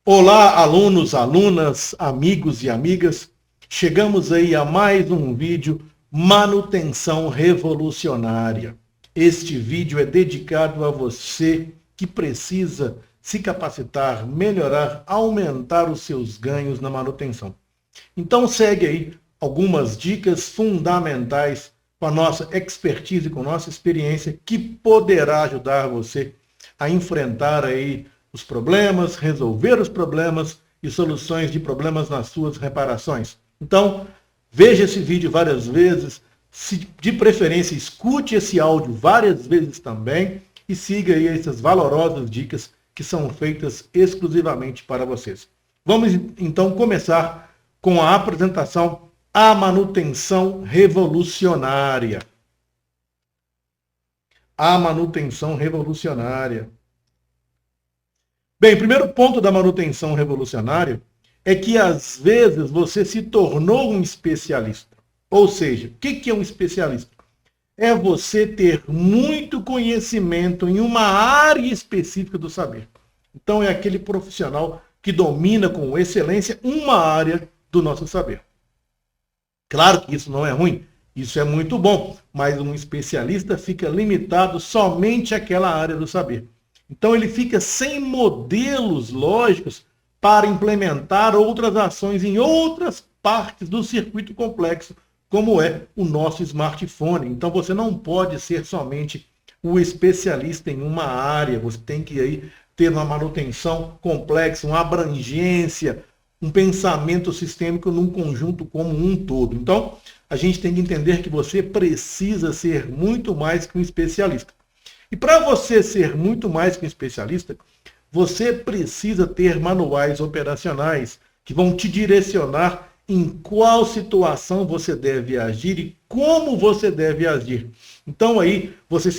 Olá, alunos, alunas, amigos e amigas. Chegamos aí a mais um vídeo Manutenção Revolucionária. Este vídeo é dedicado a você que precisa se capacitar, melhorar, aumentar os seus ganhos na manutenção. Então segue aí algumas dicas fundamentais com a nossa expertise, com a nossa experiência, que poderá ajudar você a enfrentar aí os problemas, resolver os problemas e soluções de problemas nas suas reparações. Então, veja esse vídeo várias vezes, de preferência escute esse áudio várias vezes também e siga aí essas valorosas dicas que são feitas exclusivamente para vocês. Vamos então começar com a apresentação A Manutenção Revolucionária. A manutenção revolucionária. Bem, o primeiro ponto da manutenção revolucionária é que, às vezes, você se tornou um especialista. Ou seja, o que é um especialista? É você ter muito conhecimento em uma área específica do saber. Então, é aquele profissional que domina com excelência uma área do nosso saber. Claro que isso não é ruim, isso é muito bom, mas um especialista fica limitado somente àquela área do saber. Então ele fica sem modelos lógicos para implementar outras ações em outras partes do circuito complexo, como é o nosso smartphone. Então você não pode ser somente o especialista em uma área, você tem que aí ter uma manutenção complexa, uma abrangência, um pensamento sistêmico num conjunto como um todo. Então, a gente tem que entender que você precisa ser muito mais que um especialista. E para você ser muito mais que um especialista, você precisa ter manuais operacionais que vão te direcionar em qual situação você deve agir e como você deve agir. Então aí você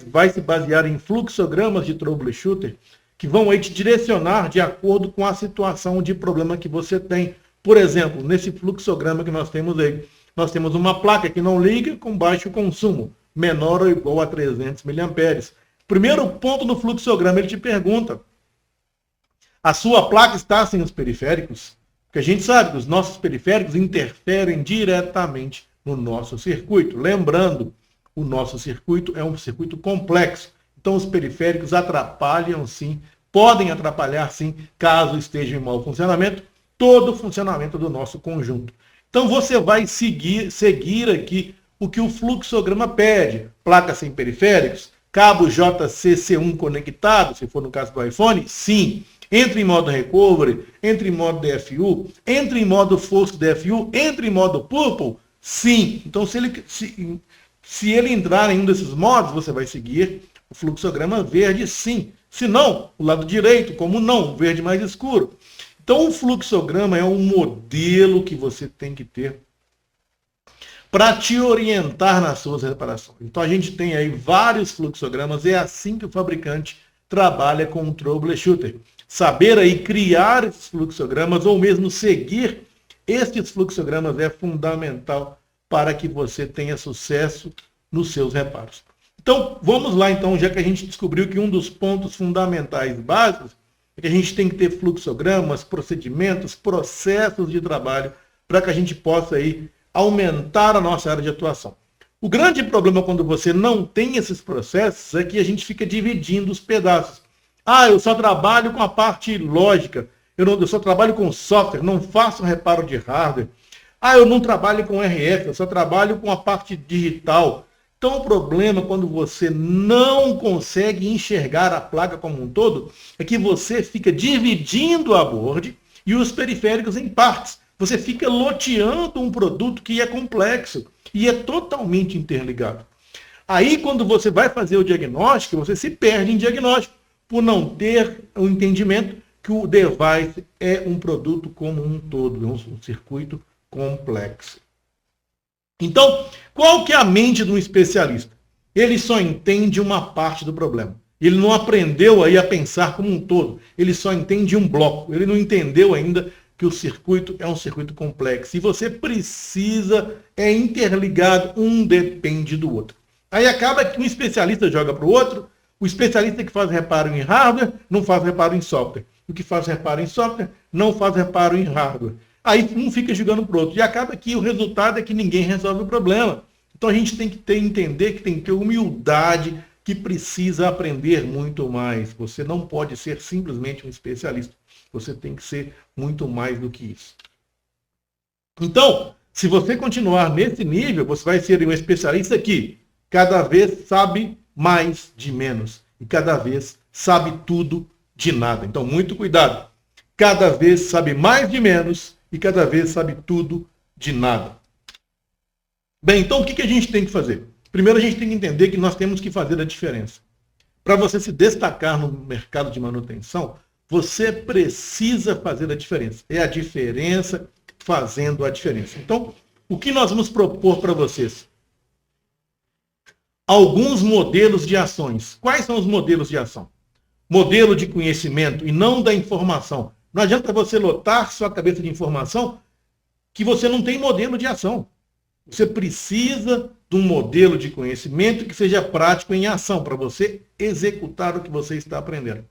vai se basear em fluxogramas de troubleshooter que vão aí te direcionar de acordo com a situação de problema que você tem. Por exemplo, nesse fluxograma que nós temos aí, nós temos uma placa que não liga com baixo consumo, menor ou igual a 300 mA. Primeiro ponto no fluxograma, ele te pergunta: a sua placa está sem os periféricos? Porque a gente sabe que os nossos periféricos interferem diretamente no nosso circuito. Lembrando, o nosso circuito é um circuito complexo. Então os periféricos atrapalham sim, podem atrapalhar sim, caso estejam em mau funcionamento, todo o funcionamento do nosso conjunto. Então você vai seguir aqui o que o fluxograma pede: placa sem periféricos, cabo JCC1 conectado, se for no caso do iPhone, sim. Entre em modo recovery, entre em modo DFU, entre em modo force DFU, entre em modo purple, sim. Então se ele entrar em um desses modos, você vai seguir o fluxograma verde, sim. Se não, o lado direito, como não, verde mais escuro. Então o fluxograma é um modelo que você tem que ter para te orientar nas suas reparações. Então a gente tem aí vários fluxogramas, é assim que o fabricante trabalha com o troubleshooter. Saber aí criar esses fluxogramas ou mesmo seguir estes fluxogramas é fundamental para que você tenha sucesso nos seus reparos. Então vamos lá então, já que a gente descobriu que um dos pontos fundamentais básicos é que a gente tem que ter fluxogramas, procedimentos, processos de trabalho para que a gente possa aí aumentar a nossa área de atuação. O grande problema quando você não tem esses processos é que a gente fica dividindo os pedaços. Ah, eu só trabalho com a parte lógica, eu só trabalho com software, não faço reparo de hardware. Ah, eu não trabalho com RF, eu só trabalho com a parte digital. Então o problema quando você não consegue enxergar a placa como um todo é que você fica dividindo a board e os periféricos em partes. Você fica loteando um produto que é complexo e é totalmente interligado. Aí, quando você vai fazer o diagnóstico, você se perde em diagnóstico, por não ter o entendimento que o device é um produto como um todo, é um circuito complexo. Então, qual que é a mente de um especialista? Ele só entende uma parte do problema. Ele não aprendeu aí a pensar como um todo. Ele só entende um bloco. Ele não entendeu ainda que o circuito é um circuito complexo. E você precisa interligado, um depende do outro. Aí acaba que um especialista joga para o outro, o especialista que faz reparo em hardware não faz reparo em software. o que faz reparo em software não faz reparo em hardware. Aí um fica jogando para o outro. E acaba que o resultado é que ninguém resolve o problema. Então a gente tem que entender que tem que ter humildade, que precisa aprender muito mais. Você não pode ser simplesmente um especialista. Você tem que ser muito mais do que isso. Então, se você continuar nesse nível, você vai ser um especialista que cada vez sabe mais de menos. E cada vez sabe tudo de nada. Então, muito cuidado. Cada vez sabe mais de menos e cada vez sabe tudo de nada. Bem, então o que a gente tem que fazer? Primeiro a gente tem que entender que nós temos que fazer a diferença. Para você se destacar no mercado de manutenção, você precisa fazer a diferença. É a diferença fazendo a diferença. Então, o que nós vamos propor para vocês? Alguns modelos de ações. Quais são os modelos de ação? Modelo de conhecimento e não da informação. Não adianta você lotar sua cabeça de informação que você não tem modelo de ação. Você precisa de um modelo de conhecimento que seja prático em ação, para você executar o que você está aprendendo.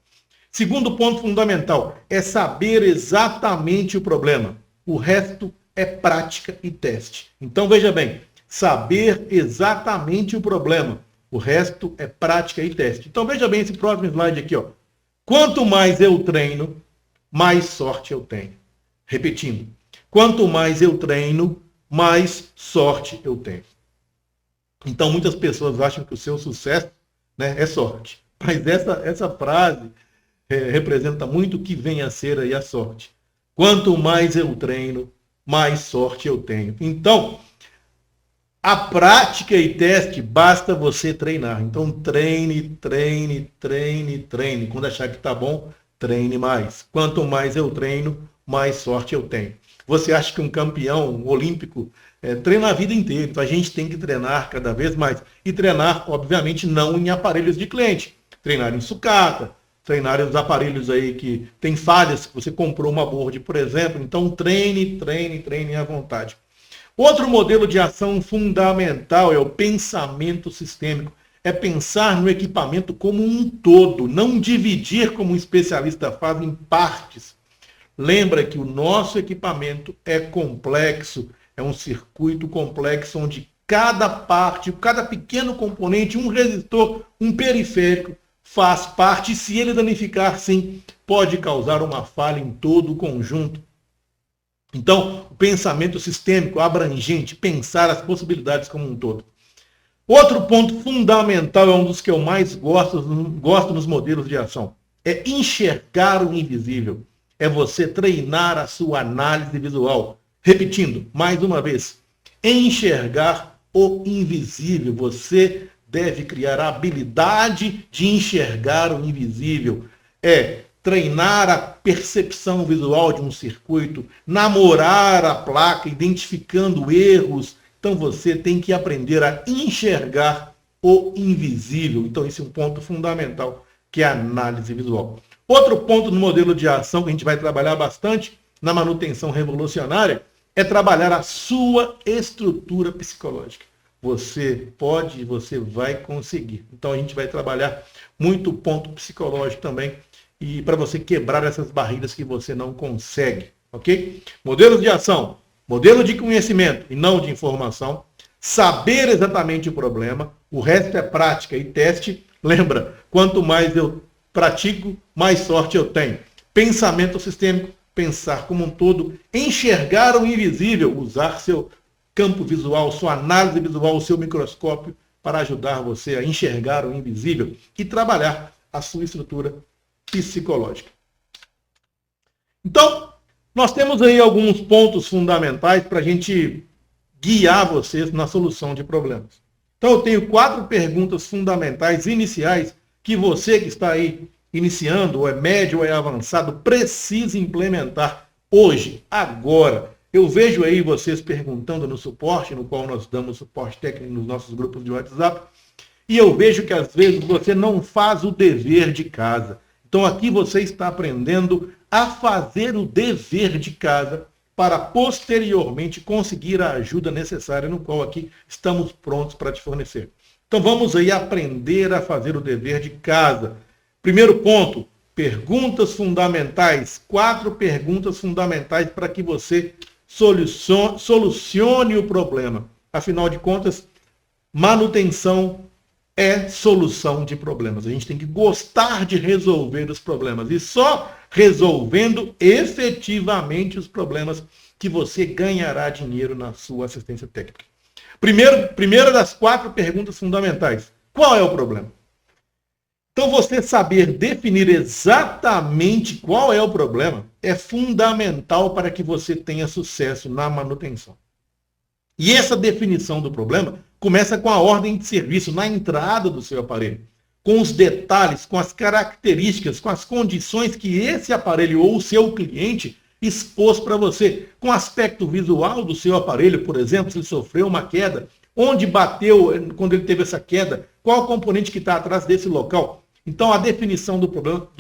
Segundo ponto fundamental, é saber exatamente o problema. O resto é prática e teste. Então, veja bem, saber exatamente o problema. O resto é prática e teste. Então, veja bem esse próximo slide aqui, ó. Quanto mais eu treino, mais sorte eu tenho. Repetindo, quanto mais eu treino, mais sorte eu tenho. Então, muitas pessoas acham que o seu sucesso, né, é sorte. Mas essa frase representa muito o que vem a ser aí a sorte. Quanto mais eu treino, mais sorte eu tenho. Então, a prática e teste, basta você treinar. Então, treine, treine, treine, treine. Quando achar que está bom, treine mais. Quanto mais eu treino, mais sorte eu tenho. Você acha que um campeão olímpico treina a vida inteira? Então, a gente tem que treinar cada vez mais. E treinar, obviamente, não em aparelhos de cliente. Treinar em sucata, treinar os aparelhos aí que tem falhas, que você comprou uma board, por exemplo. Então, treine, treine, treine à vontade. Outro modelo de ação fundamental é o pensamento sistêmico. É pensar no equipamento como um todo, não dividir como um especialista faz em partes. Lembra que o nosso equipamento é complexo, é um circuito complexo onde cada parte, cada pequeno componente, um resistor, um periférico, faz parte, e se ele danificar, sim, pode causar uma falha em todo o conjunto. Então, o pensamento sistêmico, abrangente, pensar as possibilidades como um todo. Outro ponto fundamental, é um dos que eu mais gosto nos modelos de ação, é enxergar o invisível. É você treinar a sua análise visual. Repetindo, mais uma vez, enxergar o invisível. Você deve criar a habilidade de enxergar o invisível. É treinar a percepção visual de um circuito, namorar a placa, identificando erros. Então você tem que aprender a enxergar o invisível. Então esse é um ponto fundamental, que é a análise visual. Outro ponto no modelo de ação que a gente vai trabalhar bastante na manutenção revolucionária é trabalhar a sua estrutura psicológica. Você pode e você vai conseguir. Então a gente vai trabalhar muito o ponto psicológico também, e para você quebrar essas barreiras que você não consegue, ok? Modelos de ação, modelo de conhecimento e não de informação, saber exatamente o problema, o resto é prática e teste. Lembra, quanto mais eu pratico, mais sorte eu tenho. Pensamento sistêmico, pensar como um todo, enxergar o invisível, usar seu campo visual, sua análise visual, o seu microscópio para ajudar você a enxergar o invisível e trabalhar a sua estrutura psicológica. Então, nós temos aí alguns pontos fundamentais para a gente guiar vocês na solução de problemas. Então, eu tenho 4 perguntas fundamentais iniciais que você que está aí iniciando, ou é médio ou é avançado, precisa implementar hoje, agora. Eu vejo aí vocês perguntando no suporte, no qual nós damos suporte técnico nos nossos grupos de WhatsApp, e eu vejo que às vezes você não faz o dever de casa. Então aqui você está aprendendo a fazer o dever de casa para posteriormente conseguir a ajuda necessária, no qual aqui estamos prontos para te fornecer. Então vamos aí aprender a fazer o dever de casa. Primeiro ponto, perguntas fundamentais, 4 perguntas fundamentais para que você solucione o problema. Afinal de contas, manutenção é solução de problemas. A gente tem que gostar de resolver os problemas. E só resolvendo efetivamente os problemas que você ganhará dinheiro na sua assistência técnica. Primeira das 4 perguntas fundamentais. Qual é o problema? Então, você saber definir exatamente qual é o problema é fundamental para que você tenha sucesso na manutenção. E essa definição do problema começa com a ordem de serviço na entrada do seu aparelho, com os detalhes, com as características, com as condições que esse aparelho ou o seu cliente expôs para você, com o aspecto visual do seu aparelho, por exemplo, se ele sofreu uma queda, onde bateu quando ele teve essa queda, qual o componente que está atrás desse local. Então, a definição do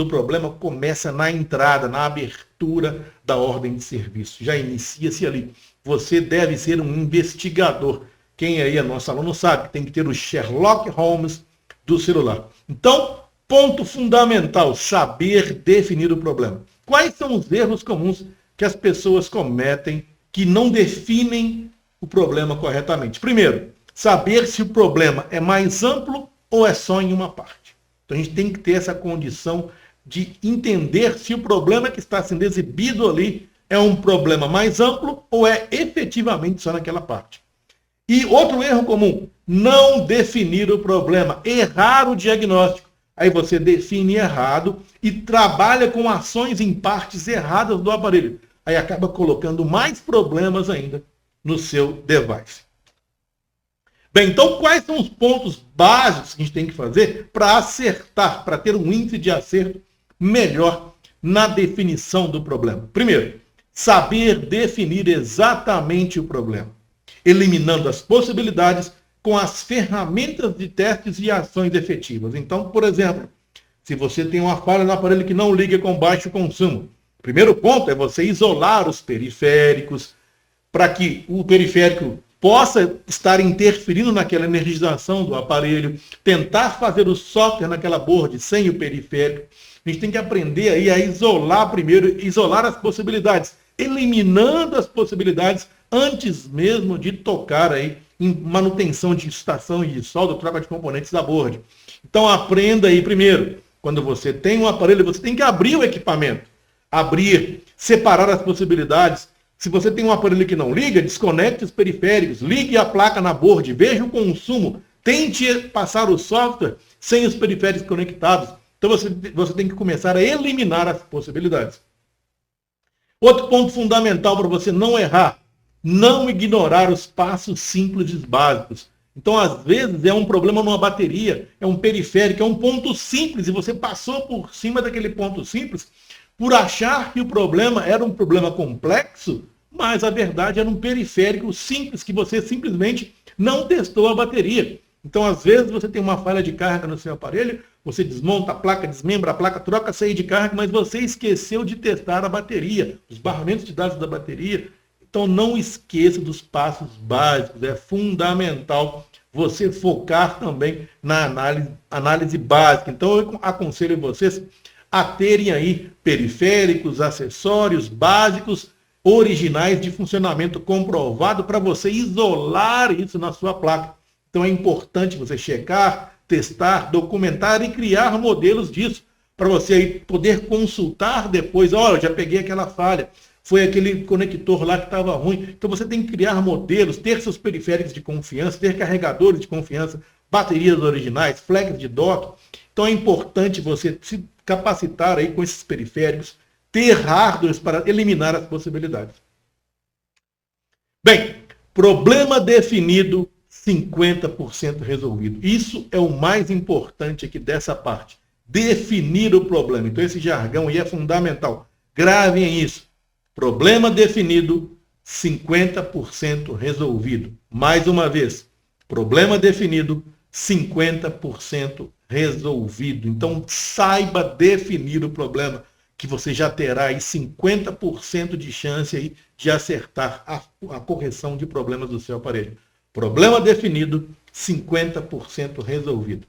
problema começa na entrada, na abertura da ordem de serviço. Já inicia-se ali. Você deve ser um investigador. Quem aí é nosso aluno sabe que tem que ter o Sherlock Holmes do celular. Então, ponto fundamental, saber definir o problema. Quais são os erros comuns que as pessoas cometem que não definem o problema corretamente? Primeiro, saber se o problema é mais amplo ou é só em uma parte. Então a gente tem que ter essa condição de entender se o problema que está sendo exibido ali é um problema mais amplo ou é efetivamente só naquela parte. E outro erro comum, não definir o problema, errar o diagnóstico. Aí você define errado e trabalha com ações em partes erradas do aparelho. Aí acaba colocando mais problemas ainda no seu device. Bem, então quais são os pontos básicos que a gente tem que fazer para acertar, para ter um índice de acerto melhor na definição do problema? Primeiro, saber definir exatamente o problema, eliminando as possibilidades com as ferramentas de testes e ações efetivas. Então, por exemplo, se você tem uma falha no aparelho que não liga com baixo consumo, o primeiro ponto é você isolar os periféricos para que o periférico possa estar interferindo naquela energização do aparelho, tentar fazer o software naquela board sem o periférico. A gente tem que aprender aí a isolar primeiro, isolar as possibilidades, eliminando as possibilidades antes mesmo de tocar aí em manutenção de estação e de solda, troca de componentes da board. Então aprenda aí primeiro, quando você tem um aparelho, você tem que abrir o equipamento, abrir, separar as possibilidades. Se você tem um aparelho que não liga, desconecte os periféricos, ligue a placa na board, veja o consumo, tente passar o software sem os periféricos conectados. Então você tem que começar a eliminar as possibilidades. Outro ponto fundamental para você não errar, não ignorar os passos simples e básicos. Então, às vezes, é um problema numa bateria, é um periférico, é um ponto simples, e você passou por cima daquele ponto simples por achar que o problema era um problema complexo, mas a verdade era um periférico simples, que você simplesmente não testou a bateria. Então, às vezes, você tem uma falha de carga no seu aparelho, você desmonta a placa, desmembra a placa, troca a saída de carga, mas você esqueceu de testar a bateria, os barramentos de dados da bateria. Então, não esqueça dos passos básicos, é fundamental você focar também na análise básica. Então, eu aconselho vocês a terem aí periféricos, acessórios básicos, originais de funcionamento comprovado para você isolar isso na sua placa. Então é importante você checar, testar, documentar e criar modelos disso para você aí poder consultar depois. Olha, eu já peguei aquela falha, foi aquele conector lá que estava ruim. Então você tem que criar modelos, ter seus periféricos de confiança, ter carregadores de confiança, baterias originais, flex de dock. Então é importante você se capacitar aí com esses periféricos, ter hardwares para eliminar as possibilidades. Bem, problema definido, 50% resolvido. Isso é o mais importante aqui dessa parte. Definir o problema. Então esse jargão aí é fundamental. Gravem isso. Problema definido, 50% resolvido. Mais uma vez, problema definido, 50% resolvido. Então, saiba definir o problema, que você já terá aí 50% de chance aí de acertar a correção de problemas do seu aparelho. Problema definido, 50% resolvido.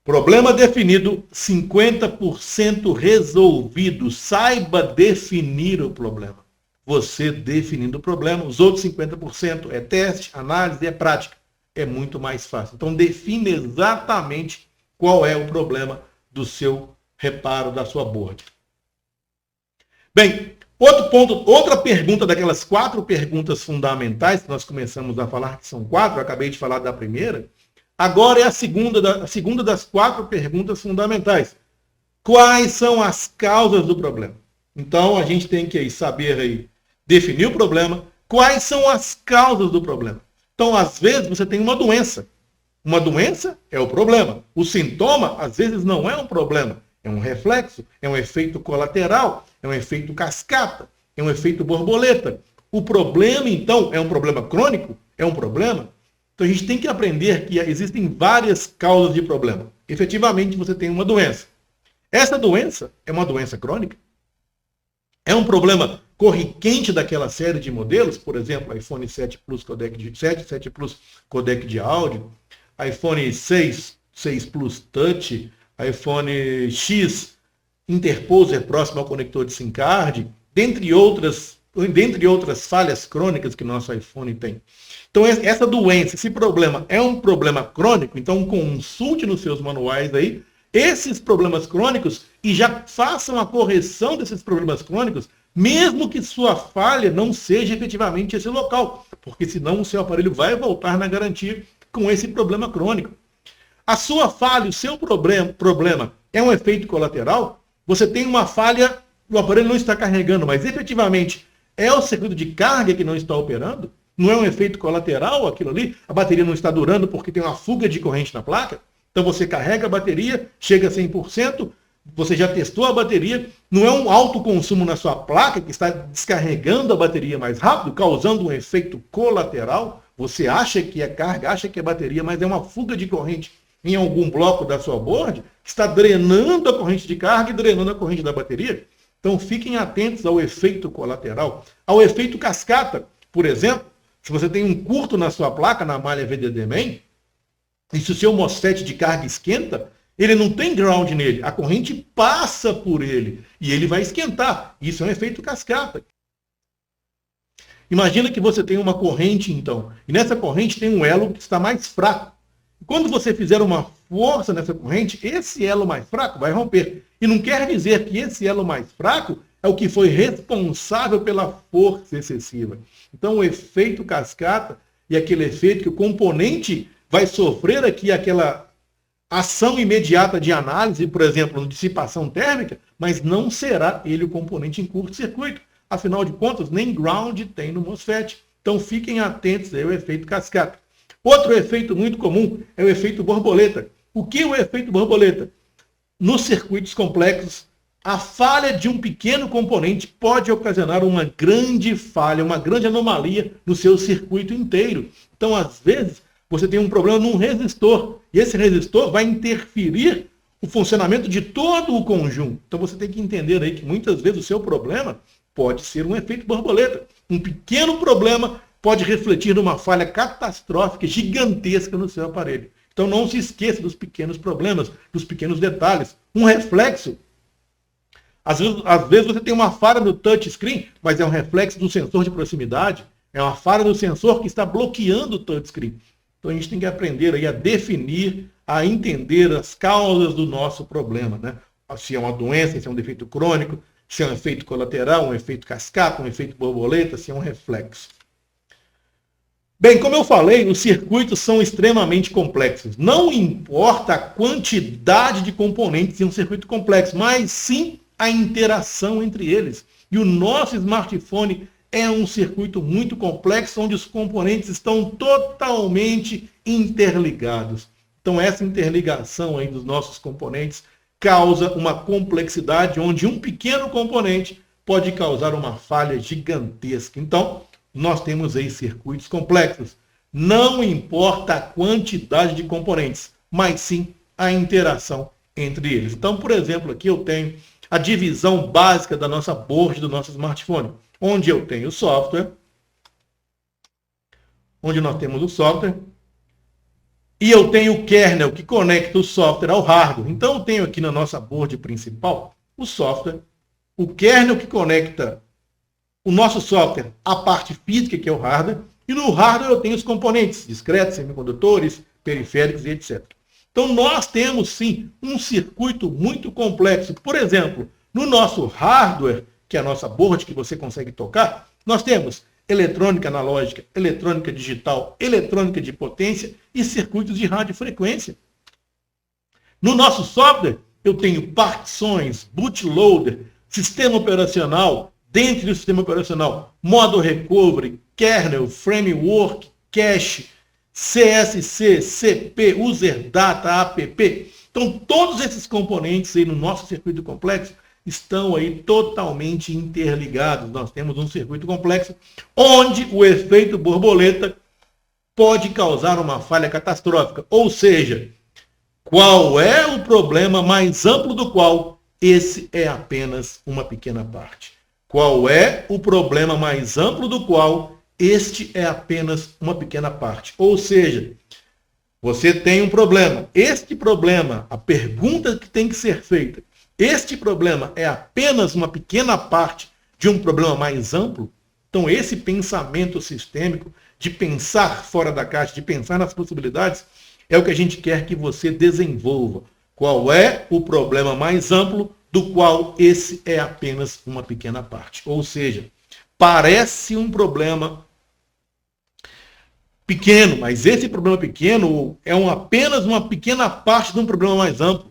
Problema definido, 50% resolvido. Saiba definir o problema. Você definindo o problema, os outros 50% é teste, análise e é prática. É muito mais fácil. Então, define exatamente qual é o problema do seu reparo, da sua board. Bem, outro ponto, outra pergunta daquelas 4 perguntas fundamentais que nós começamos a falar, que são 4, eu acabei de falar da primeira. Agora é a segunda das 4 perguntas fundamentais. Quais são as causas do problema? Então, a gente tem que saber aí, definir o problema. Quais são as causas do problema? Então, às vezes, você tem uma doença. Uma doença é o problema. O sintoma, às vezes, não é um problema. É um reflexo, é um efeito colateral, é um efeito cascata, é um efeito borboleta. O problema, então, é um problema crônico? É um problema? Então, a gente tem que aprender que existem várias causas de problema. Efetivamente, você tem uma doença. Essa doença é uma doença crônica? É um problema corriquente daquela série de modelos? Por exemplo, iPhone 7 Plus codec de 7 Plus codec de áudio, iPhone 6 Plus Touch, iPhone X interposer próximo ao conector de SIM card, dentre outras falhas crônicas que nosso iPhone tem. Então, essa doença, esse problema é um problema crônico, então consulte nos seus manuais aí esses problemas crônicos e já façam a correção desses problemas crônicos, mesmo que sua falha não seja efetivamente esse local, porque senão o seu aparelho vai voltar na garantia com esse problema crônico. A sua falha, o seu problema é um efeito colateral? Você tem uma falha, o aparelho não está carregando, mas efetivamente é o circuito de carga que não está operando? Não é um efeito colateral aquilo ali? A bateria não está durando porque tem uma fuga de corrente na placa? Então você carrega a bateria, chega a 100%, você já testou a bateria, não é um alto consumo na sua placa que está descarregando a bateria mais rápido, causando um efeito colateral? Você acha que é carga, acha que é bateria, mas é uma fuga de corrente em algum bloco da sua board que está drenando a corrente de carga e drenando a corrente da bateria? Então fiquem atentos ao efeito colateral, ao efeito cascata. Por exemplo, se você tem um curto na sua placa, na malha VDD-MAN, e se o seu MOSFET de carga esquenta, ele não tem ground nele, a corrente passa por ele e ele vai esquentar. Isso é um efeito cascata. Imagina que você tem uma corrente, então, e nessa corrente tem um elo que está mais fraco. Quando você fizer uma força nessa corrente, esse elo mais fraco vai romper. E não quer dizer que esse elo mais fraco é o que foi responsável pela força excessiva. Então, o efeito cascata e aquele efeito que o componente vai sofrer aqui aquela ação imediata de análise, por exemplo, dissipação térmica, mas não será ele o componente em curto-circuito. Afinal de contas, nem ground tem no MOSFET. Então, fiquem atentos aí ao efeito cascata. Outro efeito muito comum é o efeito borboleta. O que é o efeito borboleta? Nos circuitos complexos, a falha de um pequeno componente pode ocasionar uma grande falha, uma grande anomalia no seu circuito inteiro. Então, às vezes, você tem um problema num resistor, e esse resistor vai interferir o funcionamento de todo o conjunto. Então, você tem que entender aí que muitas vezes o seu problema pode ser um efeito borboleta. Um pequeno problema pode refletir numa falha catastrófica, gigantesca no seu aparelho. Então, não se esqueça dos pequenos problemas, dos pequenos detalhes. Um reflexo. Às vezes você tem uma falha no touchscreen, mas é um reflexo do sensor de proximidade. É uma falha do sensor que está bloqueando o touchscreen. Então a gente tem que aprender aí a definir, a entender as causas do nosso problema, né? Se é uma doença, se é um defeito crônico, se é um efeito colateral, um efeito cascata, um efeito borboleta, se é um reflexo. Bem, como eu falei, os circuitos são extremamente complexos. Não importa a quantidade de componentes em um circuito complexo, mas sim a interação entre eles. E o nosso smartphone é um circuito muito complexo, onde os componentes estão totalmente interligados. Então, essa interligação aí dos nossos componentes causa uma complexidade, onde um pequeno componente pode causar uma falha gigantesca. Então, nós temos aí circuitos complexos. Não importa a quantidade de componentes, mas sim a interação entre eles. Então, por exemplo, aqui eu tenho a divisão básica da nossa board do nosso smartphone, onde eu tenho o software, onde nós temos o software, E eu tenho o kernel que conecta o software ao hardware. Então eu tenho aqui na nossa board principal o software, o kernel que conecta o nosso software à parte física, que é o hardware, e no hardware eu tenho os componentes discretos, semicondutores, periféricos e etc. Então nós temos sim um circuito muito complexo. Por exemplo, no nosso hardware, que é a nossa board que você consegue tocar, nós temos eletrônica analógica, eletrônica digital, eletrônica de potência e circuitos de radiofrequência. No nosso software, eu tenho partições, bootloader, sistema operacional, dentro do sistema operacional, modo recovery, kernel, framework, cache, CSC, CP, user data, app. Então, todos esses componentes aí no nosso circuito complexo estão aí totalmente interligados. Nós temos um circuito complexo onde o efeito borboleta pode causar uma falha catastrófica. Ou seja, qual é o problema mais amplo do qual esse é apenas uma pequena parte? Qual é o problema mais amplo do qual este é apenas uma pequena parte? Ou seja, você tem um problema. Este problema, a pergunta que tem que ser feita, este problema é apenas uma pequena parte de um problema mais amplo? Então, esse pensamento sistêmico, de pensar fora da caixa, de pensar nas possibilidades, é o que a gente quer que você desenvolva. Qual é o problema mais amplo do qual esse é apenas uma pequena parte? Ou seja, parece um problema pequeno, mas esse problema pequeno é apenas uma pequena parte de um problema mais amplo.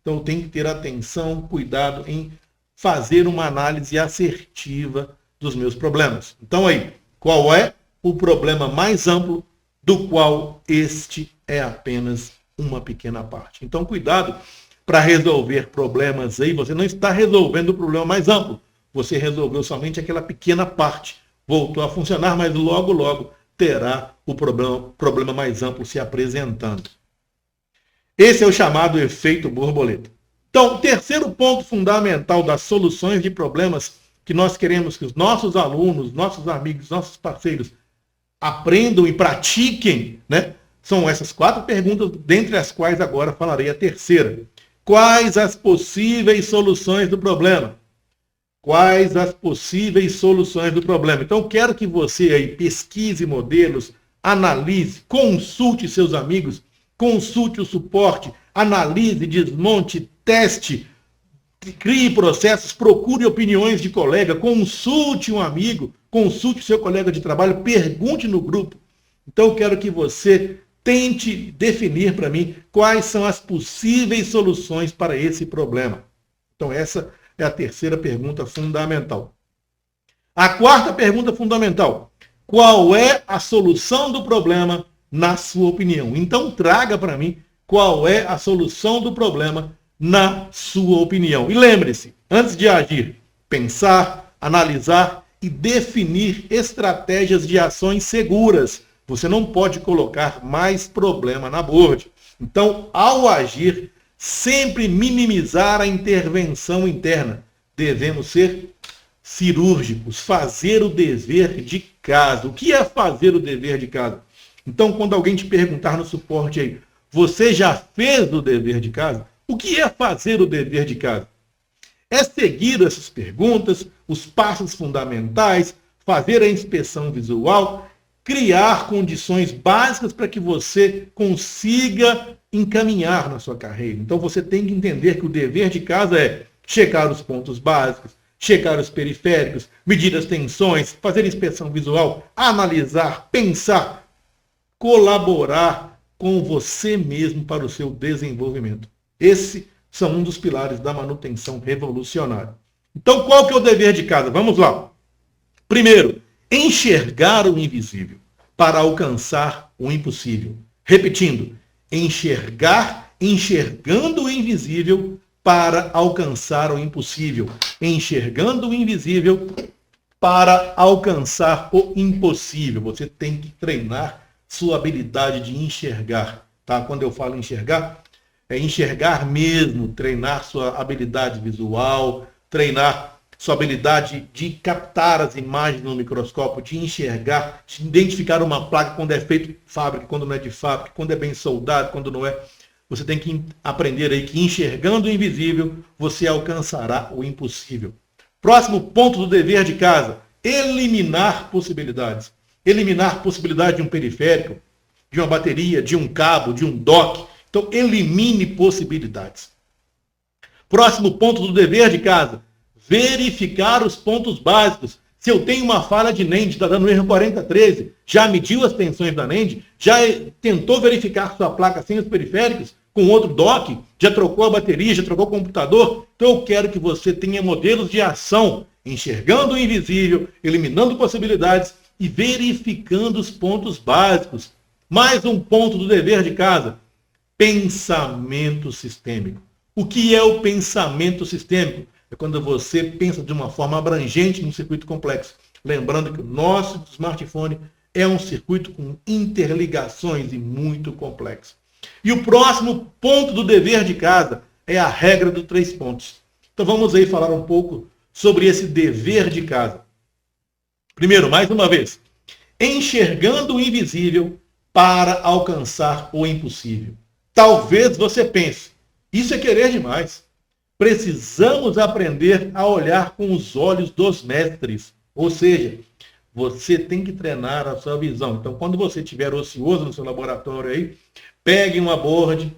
Então tem que ter atenção, cuidado em fazer uma análise assertiva dos meus problemas. Então aí, qual é o problema mais amplo do qual este é apenas uma pequena parte? Então cuidado para resolver problemas aí, você não está resolvendo o problema mais amplo, você resolveu somente aquela pequena parte. Voltou a funcionar, mas logo terá o problema mais amplo se apresentando. Esse é o chamado efeito borboleta. Então, o terceiro ponto fundamental das soluções de problemas que nós queremos que os nossos alunos, nossos amigos, nossos parceiros aprendam e pratiquem, né? São essas 4 perguntas, dentre as quais agora falarei a terceira. Quais as possíveis soluções do problema? Quais as possíveis soluções do problema? Então, quero que você aí pesquise modelos, analise, consulte seus amigos, consulte o suporte, analise, desmonte, teste, crie processos, procure opiniões de colega, consulte um amigo, consulte seu colega de trabalho, pergunte no grupo. Então, eu quero que você tente definir para mim quais são as possíveis soluções para esse problema. Então, essa é a terceira pergunta fundamental. A quarta pergunta fundamental: qual é a solução do problema na sua opinião? Então traga para mim qual é a solução do problema na sua opinião. E lembre-se, antes de agir, pensar, analisar e definir estratégias de ações seguras. Você não pode colocar mais problema na board. Então, ao agir, sempre minimizar a intervenção interna. Devemos ser cirúrgicos, fazer o dever de casa. O que é fazer o dever de casa? Então, quando alguém te perguntar no suporte aí, você já fez o dever de casa? O que é fazer o dever de casa? É seguir essas perguntas, os passos fundamentais, fazer a inspeção visual, criar condições básicas para que você consiga encaminhar na sua carreira. Então você tem que entender que o dever de casa é checar os pontos básicos, checar os periféricos, medir as tensões, fazer inspeção visual, analisar, pensar, colaborar com você mesmo para o seu desenvolvimento. Esses são um dos pilares da manutenção revolucionária. Então, qual que é o dever de casa? Vamos lá. Primeiro, enxergar o invisível para alcançar o impossível. Repetindo, enxergando o invisível para alcançar o impossível. Enxergando o invisível para alcançar o impossível. Você tem que treinar sua habilidade de enxergar. Tá? Quando eu falo enxergar, é enxergar mesmo, treinar sua habilidade visual, treinar sua habilidade de captar as imagens no microscópio, de enxergar, de identificar uma placa quando é feito de fábrica, quando não é de fábrica, quando é bem soldado, quando não é. Você tem que aprender aí que enxergando o invisível, você alcançará o impossível. Próximo ponto do dever de casa, eliminar possibilidades. Eliminar possibilidade de um periférico, de uma bateria, de um cabo, de um dock. Então, elimine possibilidades. Próximo ponto do dever de casa, verificar os pontos básicos. Se eu tenho uma falha de NAND, está dando erro 4013, já mediu as tensões da NAND, já tentou verificar sua placa sem os periféricos, com outro dock, já trocou a bateria, já trocou o computador. Então eu quero que você tenha modelos de ação, enxergando o invisível, eliminando possibilidades e verificando os pontos básicos. Mais um ponto do dever de casa, pensamento sistêmico. O que é o pensamento sistêmico? É quando você pensa de uma forma abrangente num circuito complexo. Lembrando que o nosso smartphone é um circuito com interligações e muito complexo. E o próximo ponto do dever de casa é a regra dos 3 pontos. Então vamos aí falar um pouco sobre esse dever de casa. Primeiro, mais uma vez, enxergando o invisível para alcançar o impossível. Talvez você pense, isso é querer demais. Precisamos aprender a olhar com os olhos dos mestres. Ou seja, você tem que treinar a sua visão. Então, quando você estiver ocioso no seu laboratório aí, pegue uma board,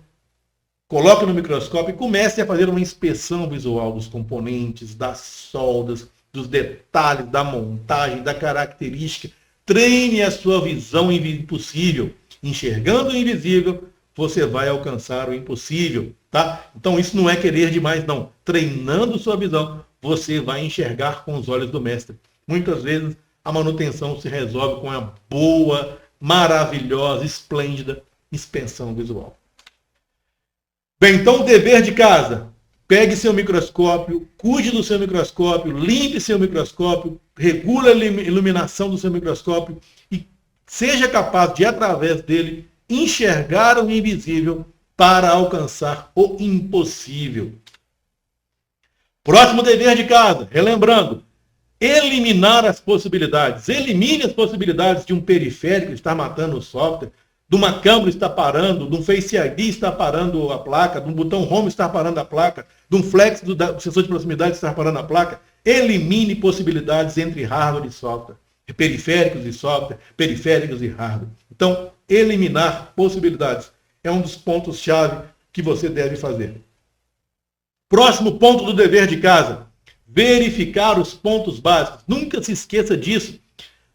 coloque no microscópio e comece a fazer uma inspeção visual dos componentes, das soldas, dos detalhes, da montagem, da característica. Treine a sua visão impossível. Enxergando o invisível, você vai alcançar o impossível, tá? Então isso não é querer demais, não. Treinando sua visão, você vai enxergar com os olhos do mestre. Muitas vezes a manutenção se resolve com a boa, maravilhosa, esplêndida inspeção visual. Bem, então o dever de casa. Pegue seu microscópio, cuide do seu microscópio, limpe seu microscópio, regule a iluminação do seu microscópio e seja capaz de, através dele, enxergar o invisível para alcançar o impossível. Próximo dever de casa, relembrando, eliminar as possibilidades. Elimine as possibilidades de um periférico estar matando o software, de uma câmera estar parando, de um Face ID estar parando a placa, de um botão Home estar parando a placa, de um flex do sensor de proximidade estar parando a placa. Elimine possibilidades entre hardware e software, periféricos e software, periféricos e hardware. Então, eliminar possibilidades é um dos pontos-chave que você deve fazer. Próximo ponto do dever de casa, verificar os pontos básicos. Nunca se esqueça disso.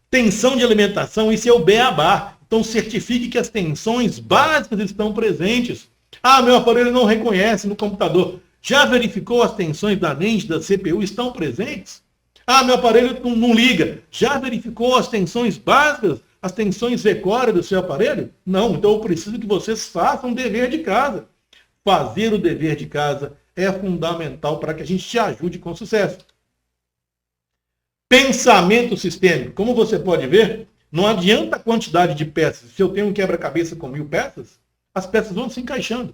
Tensão de alimentação, isso é o beabá. Então, certifique que as tensões básicas estão presentes. Ah, meu aparelho não reconhece no computador. Já verificou as tensões da NAND, da CPU, estão presentes? Ah, meu aparelho não liga. Já verificou as tensões básicas, as tensões V-Core do seu aparelho? Não, então eu preciso que vocês façam o dever de casa. Fazer o dever de casa é fundamental para que a gente te ajude com sucesso. Pensamento sistêmico. Como você pode ver, não adianta a quantidade de peças. Se eu tenho um quebra-cabeça com 1000 peças, as peças vão se encaixando.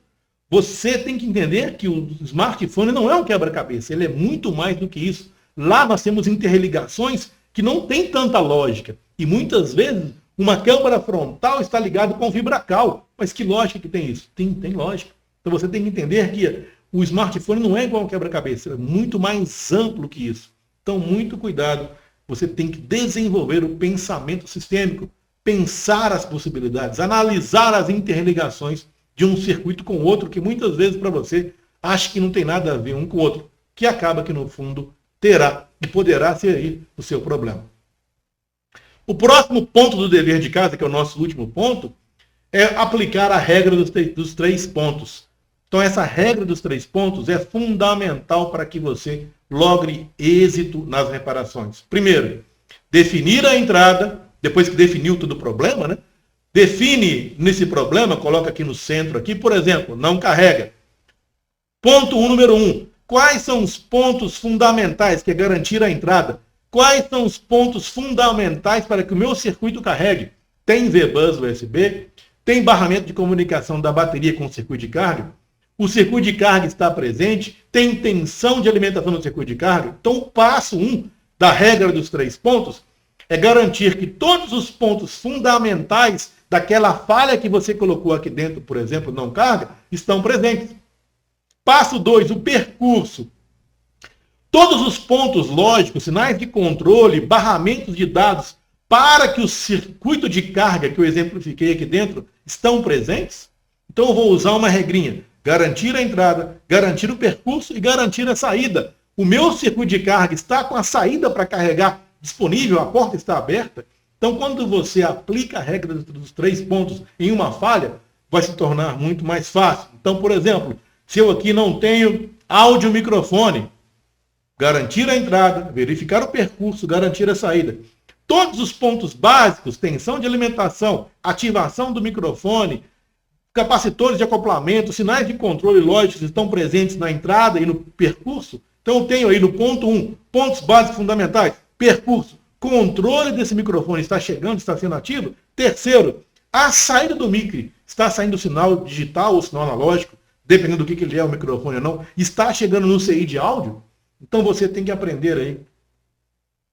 Você tem que entender que o smartphone não é um quebra-cabeça, ele é muito mais do que isso. Lá nós temos interligações que não tem tanta lógica. E muitas vezes uma câmera frontal está ligada com vibracal. Mas que lógica que tem isso? Tem lógica. Então você tem que entender que o smartphone não é igual um quebra-cabeça, é muito mais amplo que isso. Então, muito cuidado. Você tem que desenvolver o pensamento sistêmico, pensar as possibilidades, analisar as interligações de um circuito com outro, que muitas vezes para você acha que não tem nada a ver um com o outro, que acaba que no fundo terá e poderá ser aí o seu problema. O próximo ponto do dever de casa, que é o nosso último ponto, é aplicar a regra dos 3 pontos. Então essa regra dos 3 pontos é fundamental para que você logre êxito nas reparações. Primeiro, definir a entrada, depois que definiu todo o problema, né? Define nesse problema, coloca aqui no centro, aqui, por exemplo, não carrega. Ponto número 1. Quais são os pontos fundamentais que é garantir a entrada? Quais são os pontos fundamentais para que o meu circuito carregue? Tem V-Bus USB? Tem barramento de comunicação da bateria com o circuito de carga? o circuito de carga está presente, tem tensão de alimentação no circuito de carga. Então, o passo 1 da regra dos 3 pontos é garantir que todos os pontos fundamentais daquela falha que você colocou aqui dentro, por exemplo, não carga, estão presentes. Passo 2, o percurso. Todos os pontos lógicos, sinais de controle, barramentos de dados para que o circuito de carga que eu exemplifiquei aqui dentro estão presentes. Então eu vou usar uma regrinha. Garantir a entrada, garantir o percurso e garantir a saída. O meu circuito de carga está com a saída para carregar disponível, a porta está aberta. Então, quando você aplica a regra dos 3 pontos em uma falha, vai se tornar muito mais fácil. Então, por exemplo, se eu aqui não tenho áudio microfone, garantir a entrada, verificar o percurso, garantir a saída. Todos os pontos básicos, tensão de alimentação, ativação do microfone, capacitores de acoplamento, sinais de controle lógicos estão presentes na entrada e no percurso. Então eu tenho aí no ponto 1, pontos básicos fundamentais, percurso, controle desse microfone está chegando, está sendo ativo. Terceiro, a saída do micro, está saindo sinal digital ou sinal analógico, dependendo do que ele é, o microfone ou não, está chegando no CI de áudio. Então você tem que aprender aí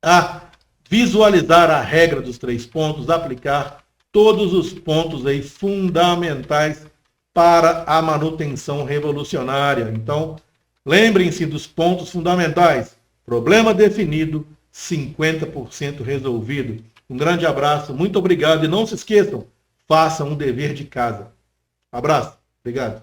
a visualizar a regra dos 3 pontos, aplicar todos os pontos aí fundamentais para a manutenção revolucionária. Então, lembrem-se dos pontos fundamentais. Problema definido, 50% resolvido. Um grande abraço, muito obrigado e não se esqueçam, façam um dever de casa. Abraço, obrigado.